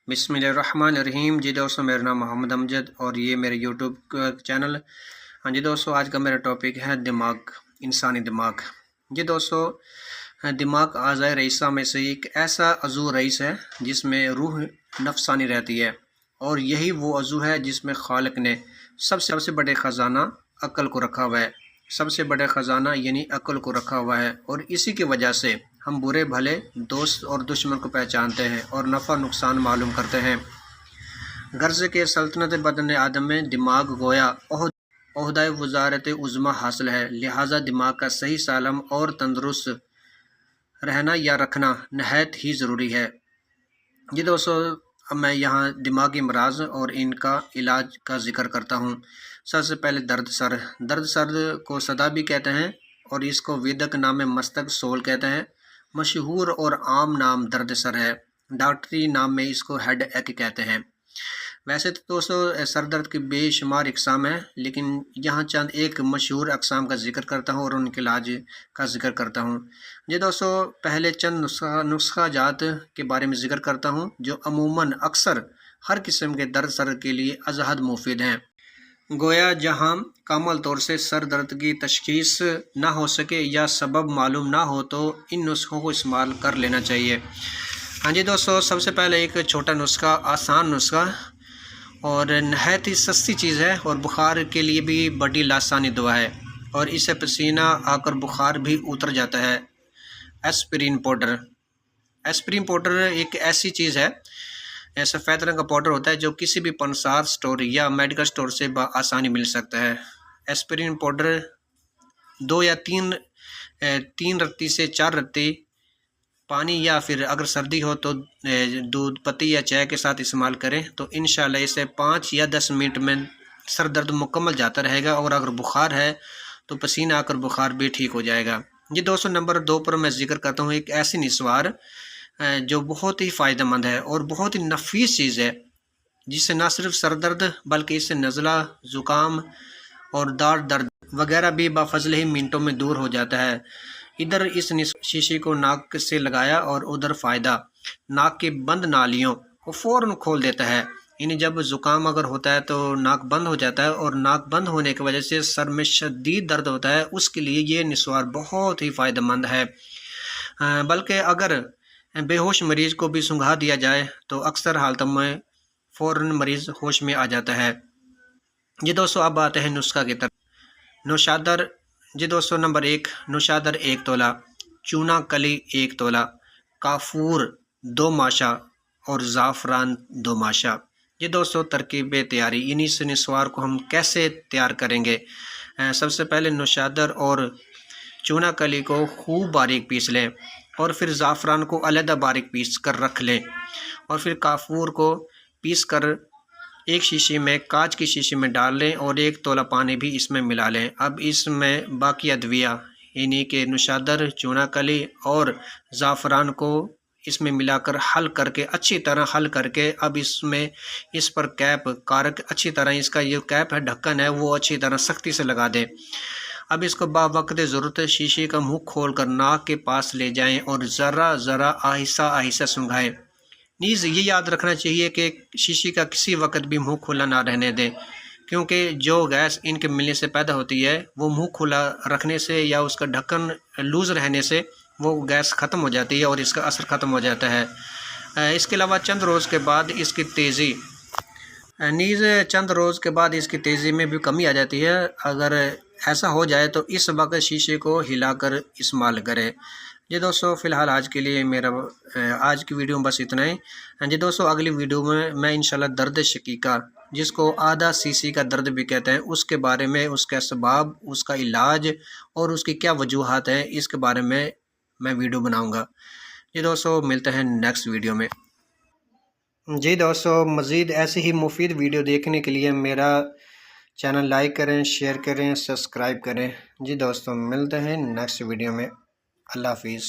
बिस्मिल्लाहिर्रहमानिर्रहीम। जी दोस्तों, मेरा नाम मोहम्मद अमजद और ये मेरे यूट्यूब का चैनल। हाँ जी दोस्तों, आज का मेरा टॉपिक है दिमाग, इंसानी दिमाग। जी दोस्तों, दिमाग आज़ाए रईसा में से एक ऐसा अज़ू रईस है जिसमें रूह नफसानी रहती है, और यही वो अज़ू है जिसमें खालिक ने सबसे बड़े ख़जाना अक्ल को रखा हुआ है। सबसे बड़ा ख़जाना यानी अक्ल को रखा हुआ है, और इसी की वजह से हम बुरे भले, दोस्त और दुश्मन को पहचानते हैं और नफ़ा नुकसान मालूम करते हैं। गर्ज़ के सल्तनत बदन आदम में दिमाग गोया ओहदा वज़ारत उज़्मा हासिल है, लिहाजा दिमाग का सही सालम और तंदुरुस्त रहना या रखना नहायत ही ज़रूरी है। जी दोस्तों, अब मैं यहाँ दिमागी अमराज और इनका इलाज का ज़िक्र करता हूँ। सबसे पहले दर्द सर को सदा भी कहते हैं, और इसको वेदक नाम में मस्तक सोल कहते हैं। मशहूर और आम नाम दर्द सर है, डॉक्टरी नाम में इसको हेड एक कहते हैं। वैसे तो दोस्तों सर दर्द की बेशुमार इकसाम है, लेकिन यहाँ चंद एक मशहूर अकसाम का जिक्र करता हूँ और उनके इलाज का जिक्र करता हूँ। ये दोस्तों, पहले चंद नुस्खा जात के बारे में जिक्र करता हूँ जो अमूमन अक्सर हर किस्म के दर्द सर के लिए अजहद मुफीद हैं। गोया जहाँ कामल तौर से सर दर्द की तशखीस ना हो सके या सबब मालूम ना हो तो इन नुस्खों को इस्तेमाल कर लेना चाहिए। हाँ जी दोस्तों, सबसे पहले एक छोटा नुस्खा, आसान नुस्खा और नहायत ही सस्ती चीज़ है, और बुखार के लिए भी बड़ी लासानी दवा है, और इससे पसीना आकर बुखार भी उतर जाता है। Aspirin powder. एस्पिरिन पाउडर एक ऐसी चीज़ है, सफ़ेद रंग का पाउडर होता है जो किसी भी पंसार स्टोर या मेडिकल स्टोर से आसानी मिल सकता है। एस्पिरिन पाउडर 2 या 3 रत्ती से 4 रत्ती पानी या फिर अगर सर्दी हो तो दूध पत्ती या चाय के साथ इस्तेमाल करें, तो इंशाल्लाह इससे 5 या 10 मिनट में सर दर्द मुकम्मल जाता रहेगा, और अगर बुखार है तो पसीना आकर बुखार भी ठीक हो जाएगा। ये दोस्तों, नंबर 2 पर मैं जिक्र करता हूँ एक ऐसी निस्वार जो बहुत ही फ़ायदेमंद है और बहुत ही नफीस चीज़ है, जिससे न सिर्फ सर दर्द बल्कि इससे नज़ला, ज़ुकाम और दाढ़ दर्द वगैरह भी बाफजल ही मिनटों में दूर हो जाता है। इधर इस शीशी को नाक से लगाया और उधर फ़ायदा, नाक की बंद नालियों को फ़ौरन खोल देता है। यानी जब ज़ुकाम अगर होता है तो नाक बंद हो जाता है, और नाक बंद होने की वजह से सर में शदीद दर्द होता है, उसके लिए ये निस्वार बहुत ही फ़ायदेमंद है। बल्कि अगर बेहोश मरीज़ को भी सूंघा दिया जाए तो अक्सर हालतों में फ़ौरन मरीज़ होश में आ जाता है। ये दोस्तों, अब आते हैं नुस्खा की तरफ। नौशादर। जी दोस्तों, नंबर 1 नौशादर 1 तोला, चूना कली 1 तोला, काफूर 2 माशा और ज़ाफ़रान 2 माशा। ये दोस्तों तरकीब तैयारी, इन्हीं से निस्वार को हम कैसे तैयार करेंगे। सबसे पहले नौशादर और चूना कली को खूब बारीक पीस लें, और फिर ज़ाफ़रान को अलहदा बारीक पीस कर रख लें, और फिर काफूर को पीस कर एक शीशी में, कांच की शीशी में डाल लें, और 1 तोला पानी भी इसमें मिला लें। अब इसमें बाकी अदविया यानी कि नौशादर, चूना कली और ज़ाफ़रान को इसमें मिलाकर अच्छी तरह हल करके अब इसमें इस पर कैप कारक अच्छी तरह, इसका ये कैप है, ढक्कन है, वो अच्छी तरह सख्ती से लगा दें। अब इसको बावक्त ज़रूरत शीशे का मुँह खोल कर नाक के पास ले जाएं और ज़रा ज़रा आहिस्ता आहिस्ता सूंघाएं। नीज़ ये याद रखना चाहिए कि शीशी का किसी वक्त भी मुंह खुला ना रहने दें, क्योंकि जो गैस इनके मिलने से पैदा होती है वो मुंह खुला रखने से या उसका ढक्कन लूज़ रहने से वो गैस ख़त्म हो जाती है और इसका असर ख़त्म हो जाता है। इसके अलावा चंद रोज़ के बाद इसकी तेज़ी में भी कमी आ जाती है। अगर ऐसा हो जाए तो इस वक्त शीशे को हिलाकर इस्तेमाल करें। जी दोस्तों, फ़िलहाल आज के लिए मेरा आज की वीडियो में बस इतना ही। जी दोस्तों, अगली वीडियो में मैं इंशाल्लाह दर्द शकीका, जिसको आधा सीसी का दर्द भी कहते हैं, उसके बारे में, उसके असबाब, उसका इलाज और उसकी क्या वजूहात हैं, इसके बारे में मैं वीडियो बनाऊंगा। जी दोस्तों, मिलते हैं नेक्स्ट वीडियो में। जी दोस्तों, मज़ीद ऐसी ही मुफीद वीडियो देखने के लिए मेरा चैनल लाइक करें, शेयर करें, सब्सक्राइब करें। जी दोस्तों, मिलते हैं नेक्स्ट वीडियो में। अल्लाह हाफिज़।